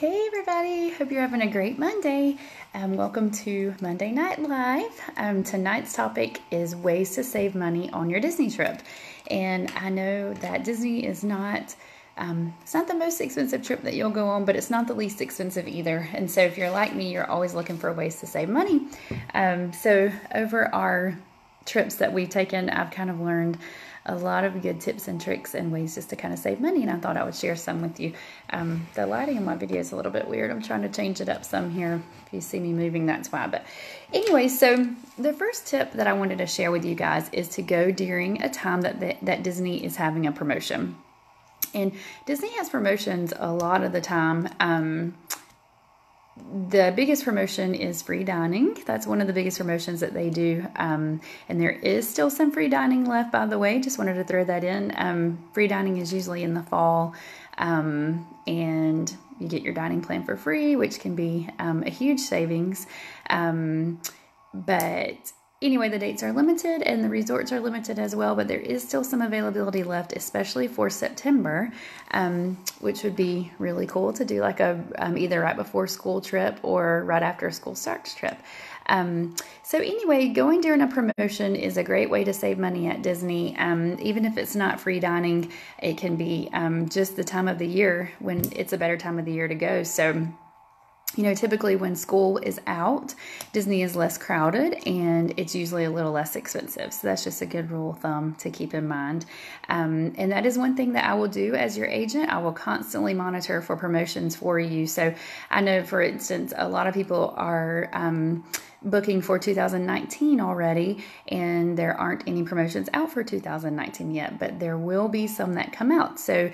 Hey everybody, hope you're having a great Monday. Welcome to Monday Night Live. Tonight's topic is ways to save money on your Disney trip. And I know that Disney is not, it's not the most expensive trip that you'll go on, but it's not the least expensive either. And so if you're like me, you're always looking for ways to save money. So over our trips that we've taken, I've kind of learned a lot of good tips and tricks and ways just to kind of save money, and I thought I would share some with you. The lighting in my video is a little bit weird. I'm trying to change it up some here. If you see me moving, that's why. But anyway, so the first tip that I wanted to share with you guys is to go during a time that Disney is having a promotion. And Disney has promotions a lot of the time. The biggest promotion is free dining. That's one of the biggest promotions that they do. And there is still some free dining left, by the way. Just wanted to throw that in. Free dining is usually in the fall. And you get your dining plan for free, which can be a huge savings. But anyway, the dates are limited and the resorts are limited as well, but there is still some availability left, especially for September, which would be really cool to do like a either right before school trip or right after school starts trip. So anyway, going during a promotion is a great way to save money at Disney. Even if it's not free dining, it can be just the time of the year when it's a better time of the year to go. So you know, typically when school is out, Disney is less crowded and it's usually a little less expensive. So that's just a good rule of thumb to keep in mind. And that is one thing that I will do as your agent. I will constantly monitor for promotions for you. So I know, for instance, a lot of people are booking for 2019 already, and there aren't any promotions out for 2019 yet, but there will be some that come out. So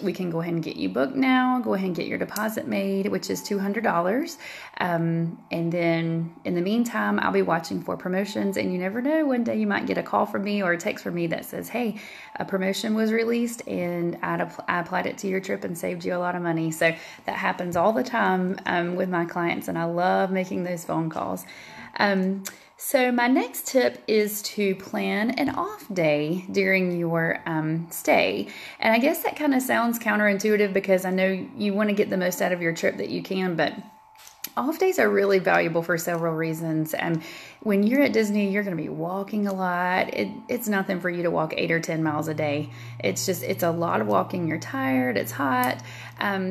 we can go ahead and get you booked now, go ahead and get your deposit made, which is $200. And then in the meantime, I'll be watching for promotions, and you never know, one day you might get a call from me or a text from me that says, hey, a promotion was released and I applied it to your trip and saved you a lot of money. So that happens all the time with my clients, and I love making those phone calls. So my next tip is to plan an off day during your stay. And I guess that kind of sounds counterintuitive because I know you want to get the most out of your trip that you can, but off days are really valuable for several reasons. When you're at Disney, you're going to be walking a lot. It's nothing for you to walk 8 or 10 miles a day. It's a lot of walking. You're tired. It's hot.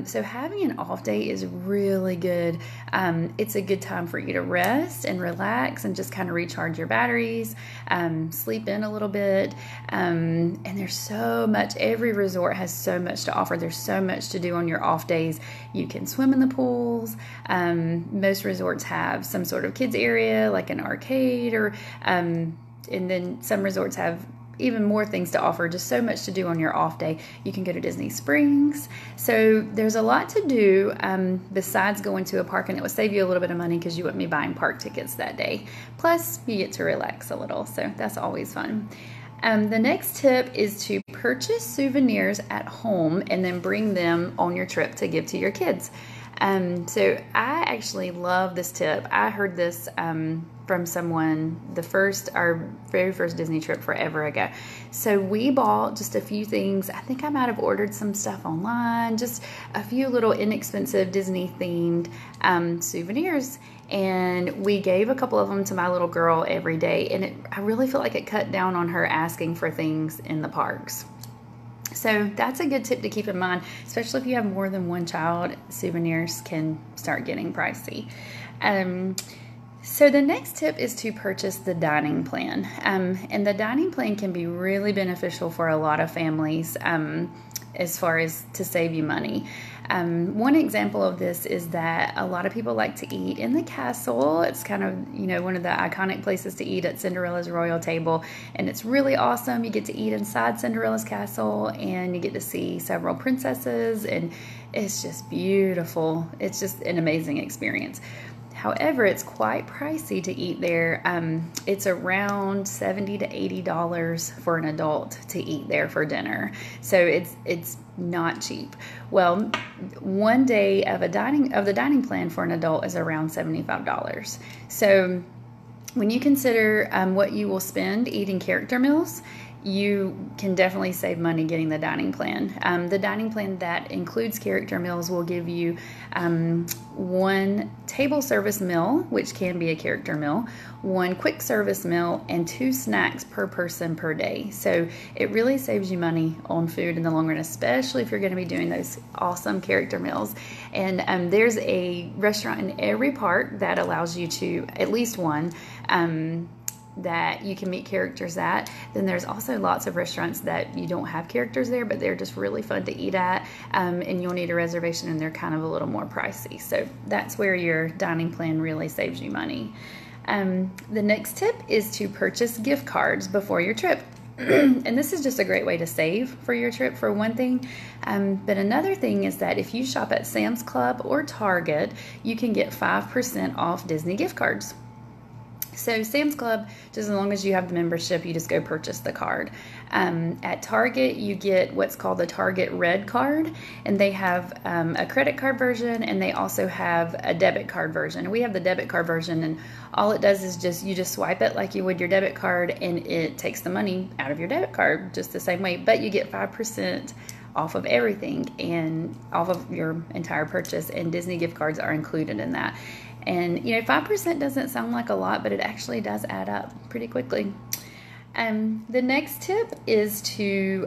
So having an off day is really good. It's a good time for you to rest and relax and just kind of recharge your batteries, sleep in a little bit. And there's so much. Every resort has so much to offer. There's so much to do on your off days. You can swim in the pools. Most resorts have some sort of kids area, like an arcade, or and then some resorts have even more things to offer. Just so much to do on your off day. You can go to Disney Springs. So there's a lot to do besides going to a park, and it will save you a little bit of money because you wouldn't be buying park tickets that day. Plus, you get to relax a little, so that's always fun. The next tip is to purchase souvenirs at home and then bring them on your trip to give to your kids. So I actually love this tip. I heard this from someone our very first Disney trip forever ago. So we bought just a few things. I think I might have ordered some stuff online, just a few little inexpensive Disney themed souvenirs. And we gave a couple of them to my little girl every day. And I really feel like it cut down on her asking for things in the parks. So that's a good tip to keep in mind, especially if you have more than one child. Souvenirs can start getting pricey. So the next tip is to purchase the dining plan. And the dining plan can be really beneficial for a lot of families as far as to save you money. One example of this is that a lot of people like to eat in the castle. It's kind of, one of the iconic places to eat at Cinderella's royal table. And it's really awesome. You get to eat inside Cinderella's castle and you get to see several princesses, and it's just beautiful. It's just an amazing experience. However, it's quite pricey to eat there. It's around $70 to $80 for an adult to eat there for dinner. So it's not cheap. Well, one day of the dining plan for an adult is around $75. So when you consider what you will spend eating character meals, you can definitely save money getting the dining plan. The dining plan that includes character meals will give you one table service meal, which can be a character meal, one quick service meal, and 2 snacks per person per day. So it really saves you money on food in the long run, especially if you're going to be doing those awesome character meals. And there's a restaurant in every park that allows you to, at least one, that you can meet characters at. Then there's also lots of restaurants that you don't have characters there, but they're just really fun to eat at, and you'll need a reservation, and they're kind of a little more pricey. So that's where your dining plan really saves you money. The next tip is to purchase gift cards before your trip. And this is just a great way to save for your trip, for one thing. But another thing is that if you shop at Sam's Club or Target, you can get 5% off Disney gift cards. So Sam's Club, just as long as you have the membership, you just go purchase the card. At Target, you get what's called the Target Red card, and they have a credit card version, and they also have a debit card version. We have the debit card version, and all it does is you just swipe it like you would your debit card, and it takes the money out of your debit card just the same way, but you get 5% off of everything and off of your entire purchase, and Disney gift cards are included in that. And 5% doesn't sound like a lot, but it actually does add up pretty quickly. The next tip is to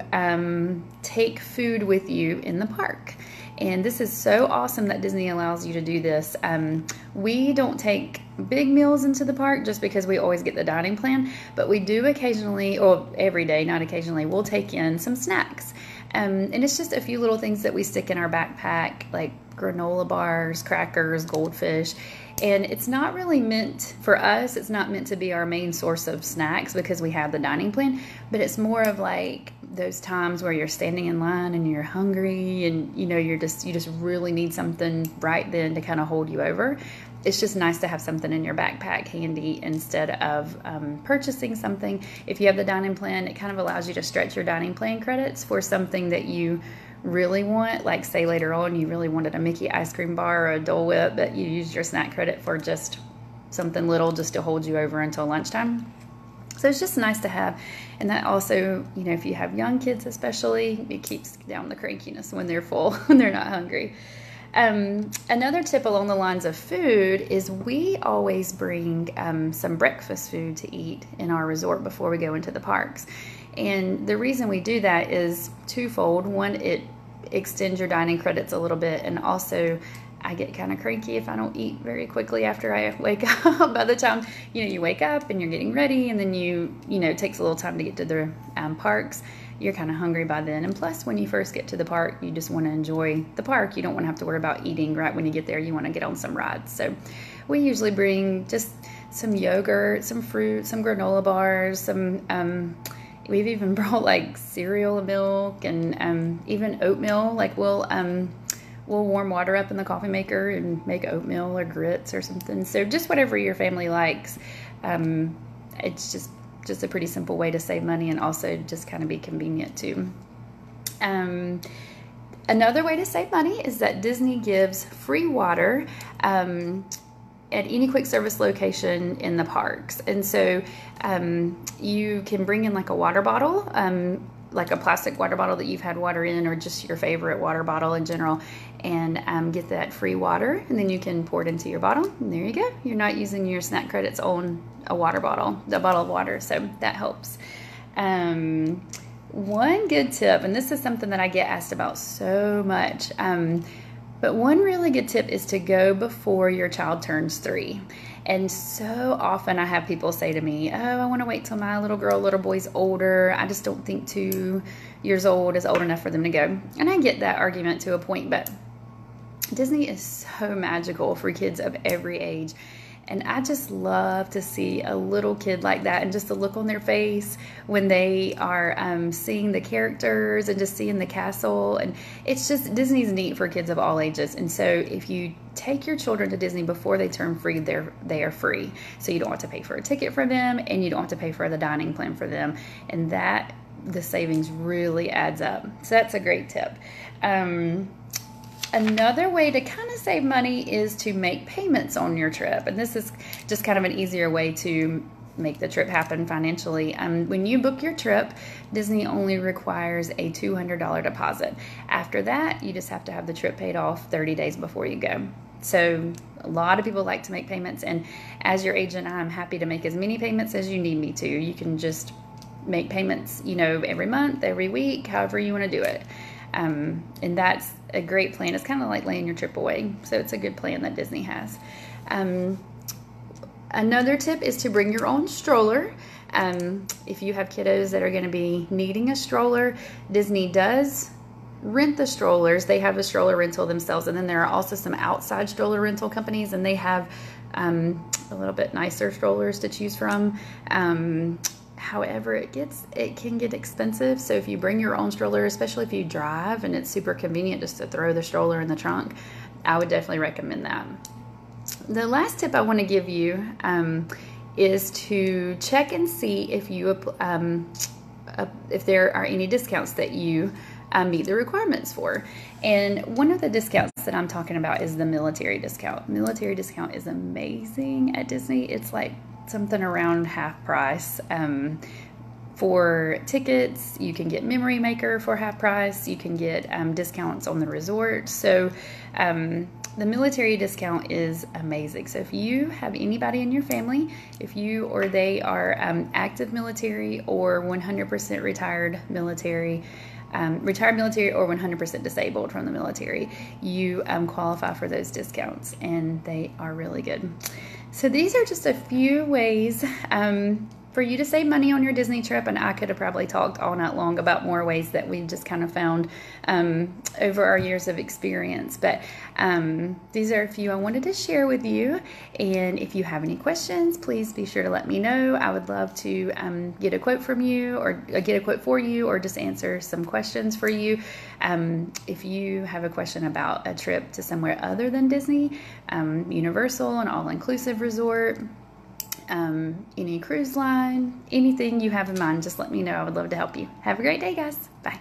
take food with you in the park. And this is so awesome that Disney allows you to do this. We don't take big meals into the park just because we always get the dining plan, but we do occasionally, or every day, not occasionally, we'll take in some snacks. And it's just a few little things that we stick in our backpack, like granola bars, crackers, goldfish. And it's not really meant for us, it's not meant to be our main source of snacks because we have the dining plan, but it's more of like those times where you're standing in line and you're hungry and you just really need something right then to kind of hold you over. It's just nice to have something in your backpack handy instead of purchasing something. If you have the dining plan, it kind of allows you to stretch your dining plan credits for something that you really want, like say later on you really wanted a Mickey ice cream bar or a Dole Whip, but you used your snack credit for just something little just to hold you over until lunchtime. So it's just nice to have. And that also, if you have young kids especially, it keeps down the crankiness when they're full, when they're not hungry. Another tip along the lines of food is we always bring some breakfast food to eat in our resort before we go into the parks. And the reason we do that is twofold. One, it extends your dining credits a little bit, and also I get kind of cranky if I don't eat very quickly after I wake up. By the time you wake up and you're getting ready, and then it takes a little time to get to the parks, you're kind of hungry by then. And plus, when you first get to the park, you just want to enjoy the park. You don't want to have to worry about eating right when you get there. You want to get on some rides. So we usually bring just some yogurt, some fruit, some granola bars, some we've even brought like cereal and milk, and even oatmeal. Like we'll warm water up in the coffee maker and make oatmeal or grits or something. So just whatever your family likes. It's just a pretty simple way to save money and also just kind of be convenient too. Another way to save money is that Disney gives free water at any quick service location in the parks. And so you can bring in like a water bottle, like a plastic water bottle that you've had water in, or just your favorite water bottle in general, and get that free water, and then you can pour it into your bottle, and there you go. You're not using your snack credits on a water bottle, the bottle of water, so that helps. One good tip, and this is something that I get asked about so much, but one really good tip is to go before your child turns 3. And so often I have people say to me, oh, I want to wait till my little boy's older. I just don't think 2 years old is old enough for them to go. And I get that argument to a point, but Disney is so magical for kids of every age. And I just love to see a little kid like that, and just the look on their face when they are seeing the characters and just seeing the castle. And it's just, Disney's neat for kids of all ages. And so if you take your children to Disney before they turn free, they are free. So you don't have to pay for a ticket for them, and you don't have to pay for the dining plan for them. And that, the savings really adds up. So that's a great tip. Another way to kind of save money is to make payments on your trip. And this is just kind of an easier way to make the trip happen financially. When you book your trip, Disney only requires a $200 deposit. After that, you just have to have the trip paid off 30 days before you go. So a lot of people like to make payments, and as your agent, I'm happy to make as many payments as you need me to. You can just make payments, every month, every week, however you want to do it. And that's a great plan. It's kind of like laying your trip away. So it's a good plan that Disney has. Another tip is to bring your own stroller. If you have kiddos that are going to be needing a stroller, Disney does rent the strollers. They have a stroller rental themselves, and then there are also some outside stroller rental companies, and they have a little bit nicer strollers to choose from. However, it can get expensive. So if you bring your own stroller, especially if you drive and it's super convenient just to throw the stroller in the trunk, I would definitely recommend that. The last tip I want to give you is to check and see if there are any discounts that you meet the requirements for. And one of the discounts that I'm talking about is the military discount. Military discount is amazing at Disney. It's like something around half price. For tickets, you can get Memory Maker for half price. You can get discounts on the resort. So the military discount is amazing. So if you have anybody in your family, if you or they are active military or 100% retired military or 100% disabled from the military, you qualify for those discounts, and they are really good. So these are just a few ways for you to save money on your Disney trip, and I could have probably talked all night long about more ways that we've just kind of found over our years of experience. But these are a few I wanted to share with you, and if you have any questions, please be sure to let me know. I would love to get a quote from you, or get a quote for you, or just answer some questions for you. If you have a question about a trip to somewhere other than Disney, Universal, an all-inclusive resort, any cruise line, anything you have in mind, just let me know. I would love to help you. Have a great day, guys. Bye.